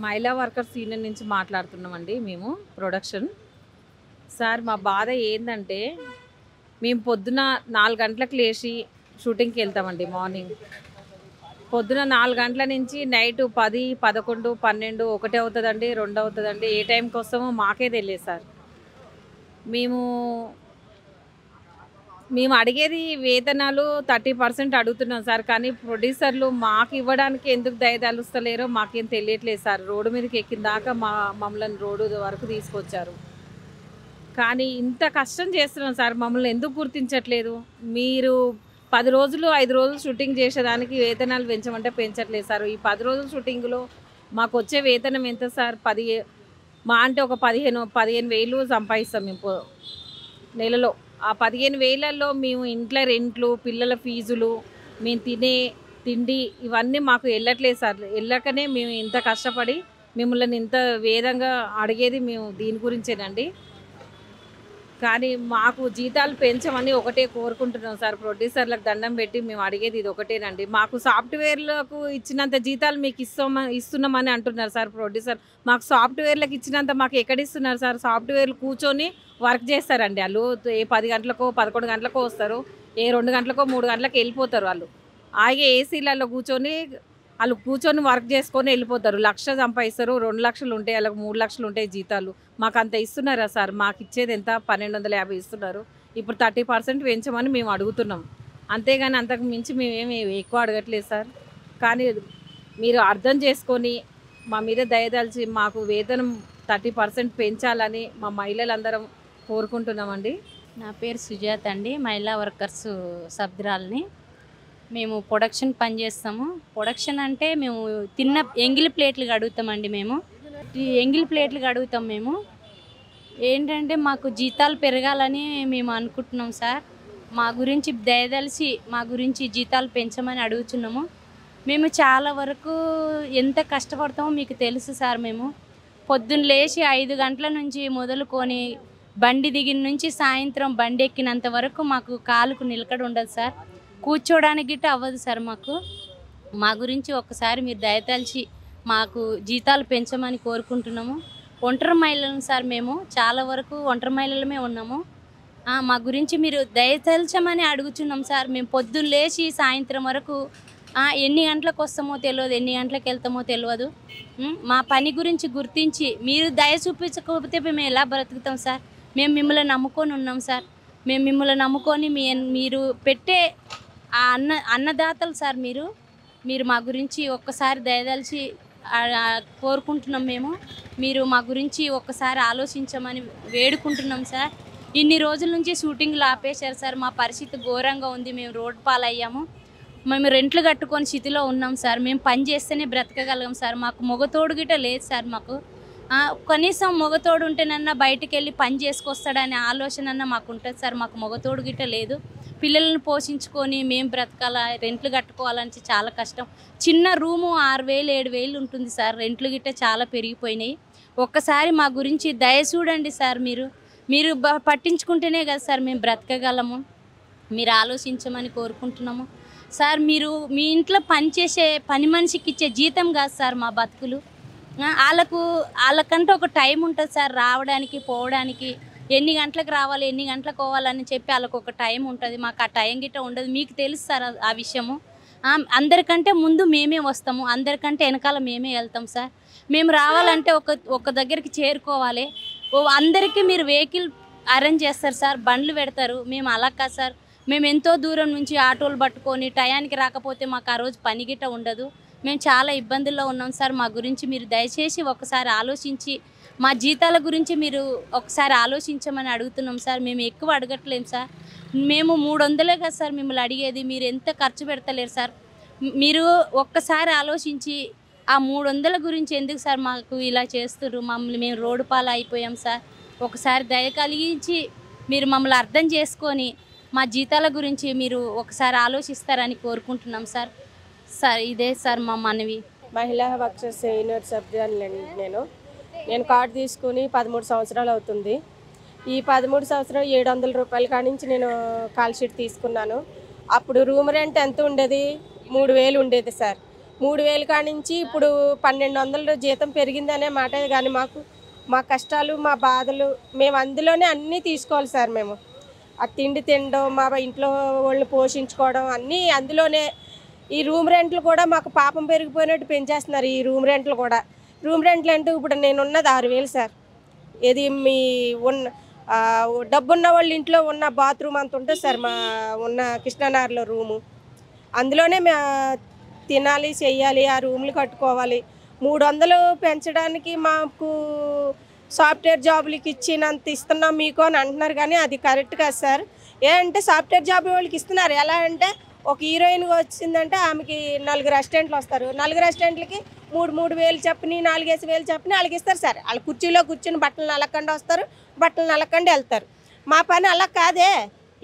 మహిళా workers union నుంచి మాట్లాడుతున్నామండి మేము ప్రొడక్షన్. సార్ మా బాధ ఏందంటే మేము పొద్దున 4 గంటలకు లేచి షూటింగ్‌కి వెళ్తామండి మార్నింగ్. పొద్దున 4 గంటల నుంచి నైట్ 10, 11, 12, 1 అవుతదండి, 2 అవుతదండి. ఏ టైంకొస్తామో మాకే తెలియదు సార్. మేము మేము అడిగేది వేతనాలు 30% అడుగుతున్నాం సార్. కానీ ప్రొడ్యూసర్లు మాకు ఇవ్వడానికి ఎందుకు దయదలుస్తలేరో మాకేం తెలియట్లేదు సార్. రోడ్డు మీదకి ఎక్కిన దాకా మమ్మల్ని రోడ్డు వరకు తీసుకొచ్చారు. కానీ ఇంత కష్టం చేస్తున్నాం సార్. మమ్మల్ని ఎందుకు గుర్తించట్లేదు? మీరు 10 రోజులు, 5 రోజులు షూటింగ్ చేసేదానికి వేతనాలు పెంచమంటే పెంచట్లేదు సార్. ఈ 10 రోజుల షూటింగ్‌లో మాకొచ్చే వేతనం ఎంత సార్? మా అంటే ఒక 15,000 సంపాదిస్తాం మేము నెలలో. ఆ 15,000లో మేము ఇంట్లో రెంట్లు, పిల్లల ఫీజులు, మేము తినే తిండి ఇవన్నీ మాకు వెళ్ళట్లేదు సార్. వెళ్ళకనే మేము ఇంత కష్టపడి మిమ్మల్ని ఇంత వేదంగా అడిగేది మేము దీని గురించేనండి. కానీ మాకు జీతాలు పెంచమని ఒకటే కోరుకుంటున్నాం సార్. ప్రొడ్యూసర్లకు దండం పెట్టి మేము అడిగేది ఇది ఒకటేనండి. మాకు సాఫ్ట్‌వేర్‌లకు ఇచ్చినంత జీతాలు మీకు ఇస్తున్నామని అంటున్నారు సార్ ప్రొడ్యూసర్. మాకు సాఫ్ట్‌వేర్‌లకు ఇచ్చినంత మాకు ఎక్కడిస్తున్నారు సార్? సాఫ్ట్‌వేర్‌లు కూర్చొని వర్క్ చేస్తారండి ఆళ్ళు. ఏ 10 గంటలకో, 11 గంటలకో వస్తారు. ఏ 2 గంటలకో, 3 గంటలకో వెళ్ళిపోతారు వాళ్ళు. హాయిగా ఏసీలలో కూర్చొని వర్క్ చేసుకొని వెళ్ళిపోతారు. 1,00,000 సంపాదిస్తారు. 2,00,000 ఉంటాయి. ఆళ్ళకి 3,00,000 ఉంటాయి జీతాలు. మాకంత ఇస్తున్నారా సార్? మాకిచ్చేది ఎంత? 1,250 ఇస్తున్నారు. ఇప్పుడు 30% పెంచమని మేము అడుగుతున్నాం. అంతేగాని అంతకు మించి మేమేమి ఎక్కువ అడగట్లేదు సార్. కానీ మీరు అర్థం చేసుకొని మా మీద దయదలిచి మాకు వేతనం 30% పెంచాలని మా మహిళలందరం కోరుకుంటున్నామండి. నా పేరు సుజాత అండి. మహిళా వర్కర్స్ సభ్యురాలిని. మేము ప్రొడక్షన్ పని చేస్తాము. ప్రొడక్షన్ అంటే మేము తిన్న ఎంగిలి ప్లేట్లు కడుగుతామండి మేము. ఈ ఎంగిలి ప్లేట్లు కడుగుతాం మేము. ఏంటంటే మాకు జీతాలు పెరగాలని మేము అనుకుంటున్నాం సార్. మా గురించి దయదలిచి మా గురించి జీతాలు పెంచమని అడుగుతున్నాము. మేము చాలా వరకు ఎంత కష్టపడతామో మీకు తెలుసు సార్. మేము పొద్దున్న లేచి 5 గంటల నుంచి మొదలుకొని బండి దిగిన నుంచి సాయంత్రం బండి ఎక్కినంత వరకు మాకు కాలుకు నిలకడ ఉండదు సార్. కూర్చోడానికి గిట్ట అవ్వదు సార్ మాకు. మా గురించి ఒక్కసారి మీరు దయతలిచి మాకు జీతాలు పెంచమని కోరుకుంటున్నాము. ఒంటరి మహిళలు సార్ మేము. చాలా వరకు ఒంటరి మహిళలమే ఉన్నాము. మా గురించి మీరు దయతలచమని అడుగుతున్నాం సార్. మేము పొద్దున్న లేచి సాయంత్రం వరకు ఎన్ని గంటలకు వస్తామో తెలియదు, ఎన్ని గంటలకు వెళ్తామో తెలియదు. మా పని గురించి గుర్తించి మీరు దయ చూపించకపోతే మేము ఎలా బ్రతుకుతాం సార్? మేము మిమ్మల్ని నమ్ముకొని ఉన్నాం సార్. మేము మిమ్మల్ని నమ్ముకొని మీరు పెట్టే ఆ అన్నదాతలు సార్. మీరు మా గురించి ఒక్కసారి దయదలిచి కోరుకుంటున్నాం మేము. మీరు మా గురించి ఒక్కసారి ఆలోచించమని వేడుకుంటున్నాం సార్. ఇన్ని రోజుల నుంచి షూటింగ్లు ఆపేశారు సార్. మా పరిస్థితి ఘోరంగా ఉంది. మేము రోడ్డు పాలయ్యాము. మేము రెంట్లు కట్టుకొని స్థితిలో ఉన్నాం సార్. మేము పని చేస్తేనే బ్రతకగలం సార్. మాకు మొగతోడు గిట్ట లేదు సార్. మాకు కనీసం మొగతోడు ఉంటేనన్నా బయటికి వెళ్ళి పని చేసుకొస్తాడనే ఆలోచన మాకు ఉంటుంది సార్. మాకు మొగతోడు గిట్ట లేదు. పిల్లలను పోషించుకొని మేము బ్రతకాలా, రెంట్లు కట్టుకోవాలంటే చాలా కష్టం. చిన్న రూము 6,000 7,000 ఉంటుంది సార్. రెంట్లు గిట్ట చాలా పెరిగిపోయినాయి. ఒక్కసారి మా గురించి దయ చూడండి సార్. మీరు పట్టించుకుంటేనే కదా సార్ మేము బ్రతకగలము. మీరు ఆలోచించమని కోరుకుంటున్నాము సార్. మీరు మీ ఇంట్లో పనిచేసే పని మనిషికి ఇచ్చే జీతం కాదు సార్ మా బతుకులు. వాళ్ళకంటే ఒక టైం ఉంటుంది సార్. రావడానికి పోవడానికి ఎన్ని గంటలకు రావాలి, ఎన్ని గంటలకు పోవాలని చెప్పి వాళ్ళకు ఒక టైం ఉంటుంది. మాకు ఆ టైం గిట్ట ఉండదు. మీకు తెలుసు సార్ ఆ విషయము. అందరికంటే ముందు మేమే వస్తాము, అందరికంటే వెనకాల మేమే వెళ్తాం సార్. మేము రావాలంటే ఒక దగ్గరికి చేరుకోవాలి. అందరికీ మీరు వెహికల్ అరేంజ్ చేస్తారు సార్, బండ్లు పెడతారు. మేము అలా కాదు సార్. మేము ఎంతో దూరం నుంచి ఆటోలు పట్టుకొని టయానికి రాకపోతే మాకు ఆ రోజు పని గిట్ట ఉండదు. మేము చాలా ఇబ్బందుల్లో ఉన్నాం సార్. మా గురించి మీరు దయచేసి ఒకసారి ఆలోచించి మా జీతాల గురించి మీరు ఒకసారి ఆలోచించమని అడుగుతున్నాం సార్. మేము ఎక్కువ అడగట్లేము సార్. మేము 300 కదా సార్ మిమ్మల్ని అడిగేది. మీరు ఎంత ఖర్చు పెడతలేరు సార్. మీరు ఒక్కసారి ఆలోచించి ఆ 300 గురించి ఎందుకు సార్ మాకు ఇలా చేస్తున్నారు? మేము రోడ్డు పాలు అయిపోయాం సార్. ఒకసారి దయ కలిగించి మీరు మమ్మల్ని అర్థం చేసుకొని మా జీతాల గురించి మీరు ఒకసారి ఆలోచిస్తారని కోరుకుంటున్నాం సార్. ఇదే సార్ మా మనవి. మహిళా వర్కర్స్ యూనియన్ సభ్యురాలిని నేను కార్డు తీసుకుని 13 సంవత్సరాలు అవుతుంది. ఈ 13 సంవత్సరాలు 700 రూపాయల కాడి నుంచి నేను కాల్ షీట్ తీసుకున్నాను. అప్పుడు రూమ్ రెంట్ ఎంత ఉండేది? 3,000 ఉండేది సార్. 3000 కానించి ఇప్పుడు 1200 జీతం పెరిగిందనే మాట. కానీ మా కష్టాలు మా బాధలు మేము అందులోనే అన్నీ తీసుకోవాలి సార్. మేము ఆ తిండి తినడం, మా ఇంట్లో వాళ్ళని పోషించుకోవడం అన్నీ అందులోనే. ఈ రూమ్ రెంట్లు కూడా మాకు పాపం పెరిగిపోయినట్టు పెంచేస్తున్నారు. ఈ రూమ్ రెంట్లు కూడా, రూమ్ రెంట్లు అంటే ఇప్పుడు నేను ఉన్నది 6000 సార్. ఇది మీ డబ్బున్న వాళ్ళ ఇంట్లో ఉన్న బాత్రూమ్ అంత ఉంటుంది సార్ మా ఉన్న కృష్ణానగర్లో రూము. అందులోనే తినాలి, చెయ్యాలి, ఆ రూమ్లు కట్టుకోవాలి. 300 పెంచడానికి మాకు సాఫ్ట్వేర్ జాబులకి ఇచ్చినంత ఇస్తున్నాం మీకు అని అంటున్నారు, కానీ అది కరెక్ట్ కాదు సార్. ఏంటంటే సాఫ్ట్వేర్ జాబ్ వాళ్ళకి ఇస్తున్నారు. ఎలా అంటే ఒక హీరోయిన్ వచ్చిందంటే ఆమెకి 4 అసిస్టెంట్లు వస్తారు. 4 అసిస్టెంట్లకి 3,000 చెప్పని 4,000 చెప్పని వాళ్ళకి ఇస్తారు సార్. వాళ్ళు కుర్చీలో కూర్చుని బట్టలు నలకండి వస్తారు, బట్టలు నలకండి వెళ్తారు. మా పని అలా కాదే.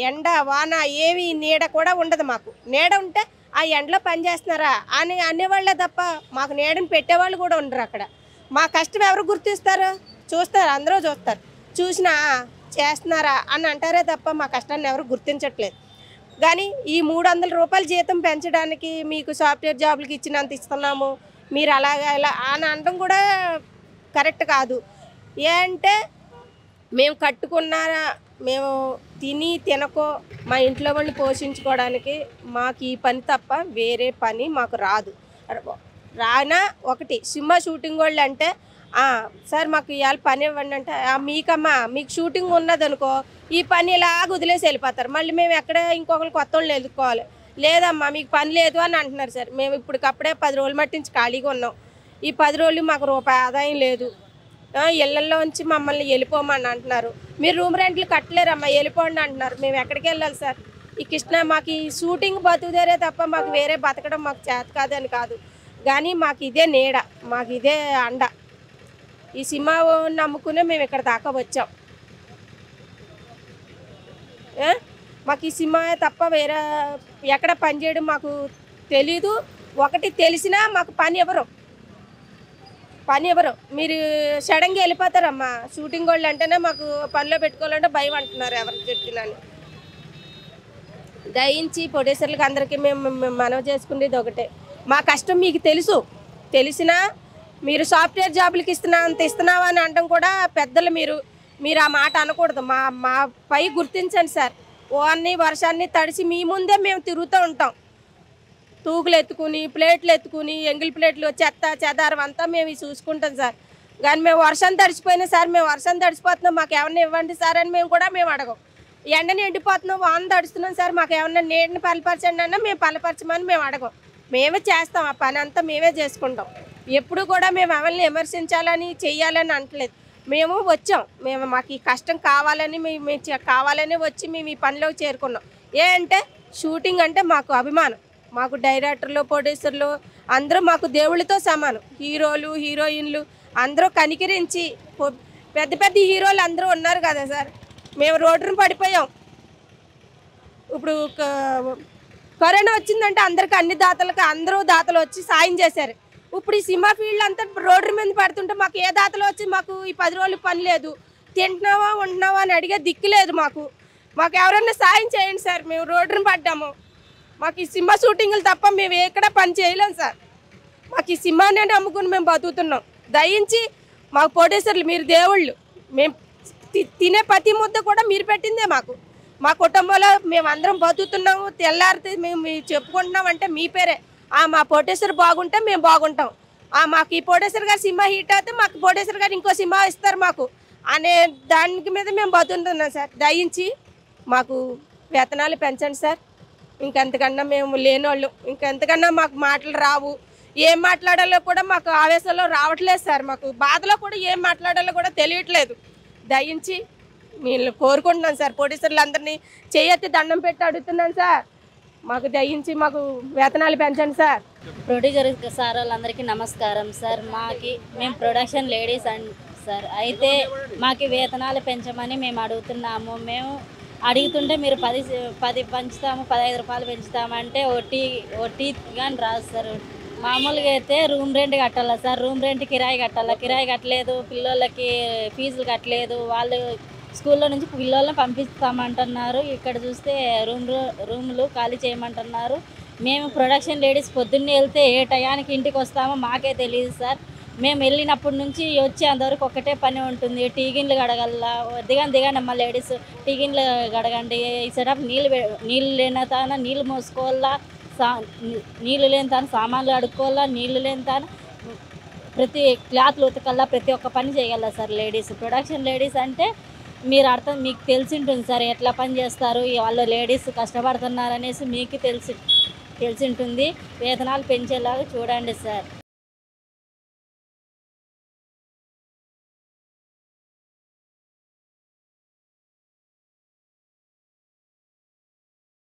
ఎండ వాన ఏవి నీడ కూడా ఉండదు మాకు. నీడ ఉంటే ఆ ఎండలో పని చేస్తున్నారా అని అనేవాళ్ళే తప్ప మాకు నీడని పెట్టేవాళ్ళు కూడా ఉండరు అక్కడ. మా కష్టం ఎవరు గుర్తిస్తారు? చూస్తారు, అందరూ చూస్తారు. చూసినా చేస్తున్నారా అని అంటారే తప్ప మా కష్టాన్ని ఎవరు గుర్తించట్లేదు. కానీ ఈ 300 రూపాయల జీతం పెంచడానికి మీకు సాఫ్ట్వేర్ జాబులకి ఇచ్చినంత ఇస్తున్నాము, మీరు అలాగా ఇలా అని అనడం కూడా కరెక్ట్ కాదు. ఏంటంటే మేము కట్టుకున్నారా, మేము తినకో మా ఇంట్లో వాళ్ళని పోషించుకోవడానికి మాకు ఈ పని తప్ప వేరే పని మాకు రాదు. రానా ఒకటి సినిమా షూటింగ్ వాళ్ళు అంటే సార్ మాకు ఇవాళ పని ఇవ్వండి అంటే మీకమ్మా మీకు షూటింగ్ ఉన్నదనుకో ఈ పని ఇలాగ వదిలేసి వెళ్ళిపోతారు. మళ్ళీ మేము ఎక్కడ ఇంకొకరు కొత్త వాళ్ళు ఎదుర్కోవాలి. లేదమ్మా మీకు పని లేదు అని అంటున్నారు సార్. మేము ఇప్పటికప్పుడే 10 రోజులు మట్టించి ఖాళీగా ఉన్నాం. ఈ 10 రోజులు మాకు రూపాయి ఆదాయం లేదు. ఇళ్లలోంచి మమ్మల్ని వెళ్ళిపోమని అంటున్నారు. మీరు రూమ్ రెంట్లు కట్టలేరమ్మా వెళ్ళిపోండి అంటున్నారు. మేము ఎక్కడికి వెళ్ళాలి సార్? మాకు ఈ షూటింగ్ బతుకుదేరే తప్ప మాకు వేరే బతకడం మాకు చేత కాదని కాదు, కానీ మాకు ఇదే నీడ, మాకు ఇదే అండ. ఈ సినిమా నమ్ముకునే మేము ఇక్కడ దాకా వచ్చాం. మాకు ఈ సినిమా తప్ప వేరే ఎక్కడ పని చేయడం మాకు తెలీదు. ఒకటి తెలిసినా మాకు పని ఎవరు మీరు సడన్గా వెళ్ళిపోతారమ్మా. షూటింగ్ వాళ్ళు అంటేనే మాకు పనిలో పెట్టుకోవాలంటే భయం అంటున్నారు ఎవరికి చెప్పినా. దయించి ప్రొడ్యూసర్లకు అందరికీ మేము మనవి చేసుకునేది ఒకటే, మా కష్టం మీకు తెలిసినా మీరు సాఫ్ట్వేర్ జాబులకి అంత ఇస్తున్నావా అని అనడం కూడా పెద్దలు మీరు ఆ మాట అనకూడదు. మా పై గుర్తించండి సార్. అన్ని వర్షాన్ని తడిసి మీ ముందే మేము తిరుగుతూ ఉంటాం. తూకులు ఎత్తుకుని, ప్లేట్లు ఎత్తుకుని, ఎంగిల్ ప్లేట్లు, చెత్త చెదారం అంతా మేము చూసుకుంటాం సార్. కానీ మేము వర్షం తడిచిపోయినా సార్, మేము వర్షం తడిచిపోతున్నాం మాకు ఏమన్నా ఇవ్వండి సార్ అని మేము అడగం. ఎండని ఎండిపోతున్నాం, వాన తడుస్తున్నాం సార్ మాకు ఏమన్నా నీటిని పలపరచండి అన్నా మేము పలపరచమని మేము అడగం. మేమే చేస్తాం, ఆ పని అంతా మేమే చేసుకుంటాం. ఎప్పుడు కూడా మేము ఎవరిని విమర్శించాలని చెయ్యాలని అంటలేదు. మేము వచ్చాం, మాకు ఈ కష్టం కావాలని మేము కావాలని వచ్చి మేము ఈ పనిలోకి చేరుకున్నాం. అంటే షూటింగ్ అంటే మాకు అభిమానం. మాకు డైరెక్టర్లు, ప్రొడ్యూసర్లు అందరూ మాకు దేవుళ్ళతో సమానం. హీరోలు, హీరోయిన్లు అందరూ కనికరించి పెద్ద పెద్ద హీరోలు అందరూ ఉన్నారు కదా సార్. మేము రోడ్డును పడిపోయాం. ఇప్పుడు కరోనా వచ్చిందంటే అందరికీ అన్ని దాతలకు అందరూ దాతలు వచ్చి సాయం చేశారు. ఇప్పుడు ఈ సినిమా ఫీల్డ్ అంతా రోడ్డు మీద పడుతుంటే మాకు ఏ దాతలు వచ్చి మాకు ఈ 10 రోజులు పని లేదు, తింటున్నావా ఉంటున్నావా అని అడిగే దిక్కు లేదు. మాకు ఎవరైనా సాయం చేయండి సార్. మేము రోడ్డును పడ్డాము. మాకు ఈ సినిమా షూటింగ్లు తప్ప మేము ఎక్కడ పని చేయలేం సార్. మాకు ఈ సినిమానే నమ్ముకుని మేము బతుకుతున్నాం. దయించి మాకు ప్రొడ్యూసర్లు మీరు దేవుళ్ళు. మేము తినే ప్రతి ముద్ద కూడా మీరు పెట్టిందే మాకు. మా కుటుంబంలో మేము అందరం బతుకుతున్నాము. తెల్లారితే మేము చెప్పుకుంటున్నాం అంటే మీ పేరే. మా ప్రొడ్యూసర్ బాగుంటే మేము బాగుంటాం. మాకు ఈ ప్రొడ్యూసర్ గారు సినిమా హిట్ అయితే మాకు ప్రొడ్యూసర్ గారు ఇంకో సినిమా ఇస్తారు మాకు అనే దానికి మీద మేము బతుకుతున్నాం సార్. దయించి మాకు వేతనాలు పెంచండి సార్. ఇంకెంతకన్నా మేము లేనోళ్ళు, ఇంకెంతకన్నా మాకు మాటలు రావు. ఏం మాట్లాడాలో కూడా మాకు ఆవేశంలో రావట్లేదు సార్. మాకు బాధలో కూడా ఏం మాట్లాడాలో కూడా తెలియట్లేదు. దయించి నేను కోరుకుంటున్నాను సార్. ప్రొడ్యూసర్లు అందరినీ చేయెత్తి దండం పెట్టి అడుగుతున్నాను సార్. మాకు దయించి మాకు వేతనాలు పెంచండి సార్. ప్రొడ్యూసర్ సార్ వాళ్ళందరికీ నమస్కారం సార్. మేము ప్రొడక్షన్ లేడీస్ సార్. అయితే మాకు వేతనాలు పెంచమని మేము అడుగుతున్నాము. మేము అడుగుతుంటే మీరు 10 పెంచుతాము, 15 రూపాయలు పెంచుతామంటే ఒట్టి కానీ రాదు సార్. మామూలుగా అయితే రూమ్ రెంట్ కట్టాలా సార్, రూమ్ రెంట్ కిరాయి కట్టాలా, కిరాయి కట్టలేదు, పిల్లలకి ఫీజులు కట్టలేదు, వాళ్ళు స్కూల్లో నుంచి పిల్లల్ని పంపిస్తామంటున్నారు. ఇక్కడ చూస్తే రూమ్లు ఖాళీ చేయమంటున్నారు. మేము ప్రొడక్షన్ లేడీస్ పొద్దున్నే వెళ్తే ఏ టయానికి ఇంటికి వస్తామో మాకే తెలియదు సార్. మేము వెళ్ళినప్పటి నుంచి వచ్చేంతవరకు ఒకటే పని ఉంటుంది. టీ గిన్నెలు కడగల్లా, దిగండి అమ్మ లేడీస్, టీ గిన్నెలు కడగండి, ఈ సెటప్ నీళ్ళు లేని తాన నీళ్ళు మోసుకోవాలా, నీళ్ళు లేని తాను సామాన్లు అడుక్కోవాలా, నీళ్ళు లేని తాను ప్రతి క్లాత్లు ఉతకల్లా, ప్రతి ఒక్క పని చేయగల సార్ లేడీస్. ప్రొడక్షన్ లేడీస్ అంటే మీకు తెలిసి ఉంటుంది సార్, ఎట్లా పని చేస్తారు, వాళ్ళు లేడీస్ కష్టపడుతున్నారు అనేసి మీకు తెలిసి ఉంటుంది. వేతనాలు పెంచేలాగా చూడండి సార్.